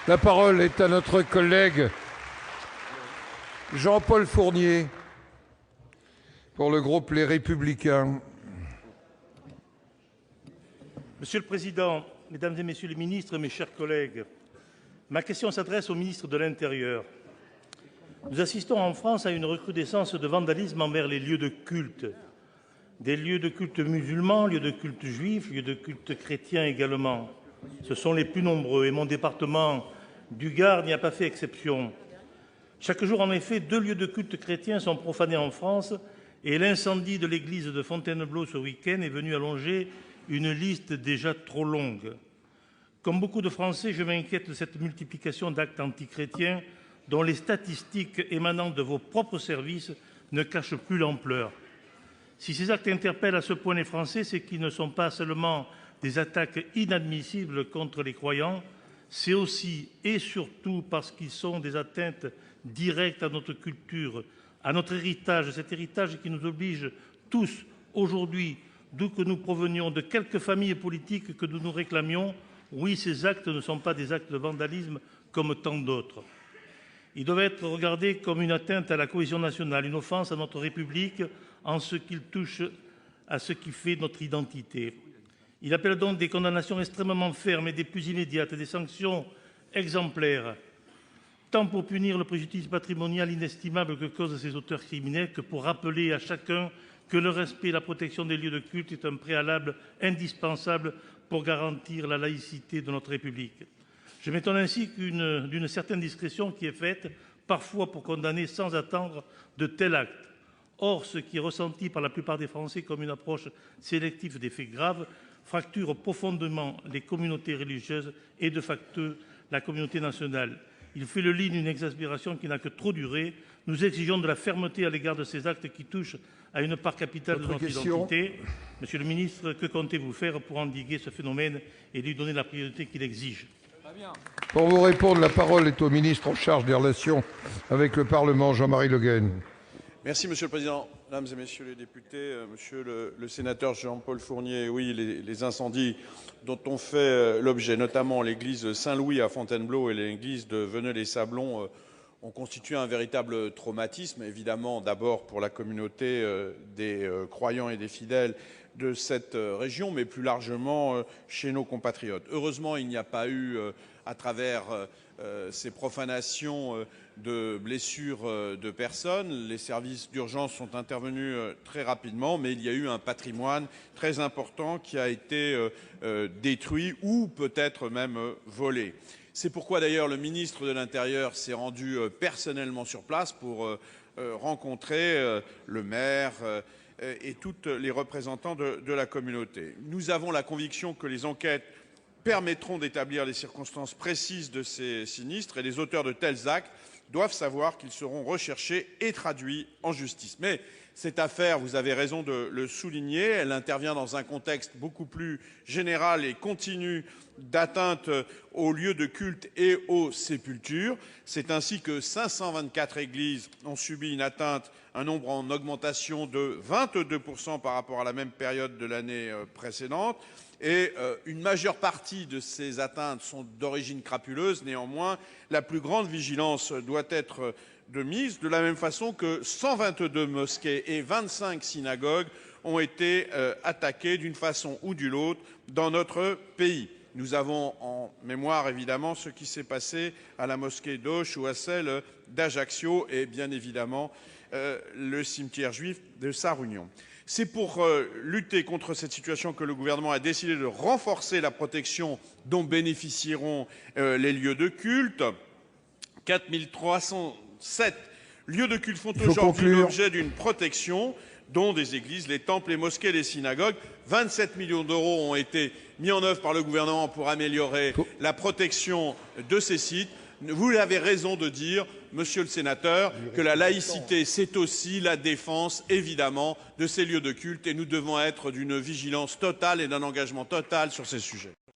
La parole est à notre collègue Jean-Paul Fournier pour le groupe Les Républicains. Monsieur le Président, Mesdames et Messieurs les ministres, mes chers collègues, ma question s'adresse au ministre de l'Intérieur. Nous assistons en France à une recrudescence de vandalisme envers les lieux de culte. Des lieux de culte musulmans, lieux de culte juifs, lieux de culte chrétiens également. Ce sont les plus nombreux et mon département du Gard n'y a pas fait exception. Chaque jour, en effet, 2 lieux de culte chrétiens sont profanés en France et l'incendie de l'église de Fontainebleau ce week-end est venu allonger une liste déjà trop longue. Comme beaucoup de Français, je m'inquiète de cette multiplication d'actes antichrétiens dont les statistiques émanant de vos propres services ne cachent plus l'ampleur. Si ces actes interpellent à ce point les Français, c'est qu'ils ne sont pas seulement des attaques inadmissibles contre les croyants, c'est aussi et surtout parce qu'ils sont des atteintes directes à notre culture, à notre héritage, cet héritage qui nous oblige tous, aujourd'hui, d'où que nous provenions, de quelques familles politiques que nous nous réclamions. Oui, ces actes ne sont pas des actes de vandalisme comme tant d'autres. Ils doivent être regardés comme une atteinte à la cohésion nationale, une offense à notre République en ce qu'ils touchent à ce qui fait notre identité. Il appelle donc des condamnations extrêmement fermes et des plus immédiates, des sanctions exemplaires, tant pour punir le préjudice patrimonial inestimable que causent ces auteurs criminels que pour rappeler à chacun que le respect et la protection des lieux de culte est un préalable indispensable pour garantir la laïcité de notre République. Je m'étonne ainsi d'une certaine discrétion qui est faite, parfois pour condamner sans attendre de tels actes. Or, ce qui est ressenti par la plupart des Français comme une approche sélective des faits graves fracture profondément les communautés religieuses et, de facto, la communauté nationale. Il fait le lit d'une exaspération qui n'a que trop duré. Nous exigeons de la fermeté à l'égard de ces actes qui touchent à une part capitale de notre identité. Monsieur le ministre, que comptez-vous faire pour endiguer ce phénomène et lui donner la priorité qu'il exige ? Pour vous répondre, la parole est au ministre en charge des relations avec le Parlement, Jean-Marie Le Guen. Merci, Monsieur le Président. Mesdames et Messieurs les députés, Monsieur le sénateur Jean-Paul Fournier, oui, les incendies dont on fait l'objet, notamment l'église Saint-Louis à Fontainebleau et l'église de Veneux-les-Sablons, ont constitué un véritable traumatisme, évidemment d'abord pour la communauté des croyants et des fidèles de cette région, mais plus largement chez nos compatriotes. Heureusement, il n'y a pas eu, à travers ces profanations, de blessures de personnes. Les services d'urgence sont intervenus très rapidement, mais il y a eu un patrimoine très important qui a été détruit ou peut-être même volé. C'est pourquoi d'ailleurs le ministre de l'Intérieur s'est rendu personnellement sur place pour rencontrer le maire et tous les représentants de la communauté. Nous avons la conviction que les enquêtes permettront d'établir les circonstances précises de ces sinistres et les auteurs de tels actes doivent savoir qu'ils seront recherchés et traduits en justice. Mais cette affaire, vous avez raison de le souligner, elle intervient dans un contexte beaucoup plus général et continu d'atteinte aux lieux de culte et aux sépultures. C'est ainsi que 524 églises ont subi une atteinte, un nombre en augmentation de 22% par rapport à la même période de l'année précédente. Et une majeure partie de ces atteintes sont d'origine crapuleuse. Néanmoins, la plus grande vigilance doit être de mise, de la même façon que 122 mosquées et 25 synagogues ont été attaquées d'une façon ou d'une autre dans notre pays. Nous avons en mémoire évidemment ce qui s'est passé à la mosquée d'Auch ou à celle d'Ajaccio et bien évidemment le cimetière juif de Sarre-Union. C'est pour lutter contre cette situation que le gouvernement a décidé de renforcer la protection dont bénéficieront les lieux de culte. 4 307 lieux de culte font aujourd'hui l'objet d'une protection, dont des églises, les temples, les mosquées, les synagogues. 27 millions d'euros ont été mis en œuvre par le gouvernement pour améliorer la protection de ces sites. Vous avez raison de dire, monsieur le sénateur, que la laïcité, c'est aussi la défense, évidemment, de ces lieux de culte et nous devons être d'une vigilance totale et d'un engagement total sur ces sujets.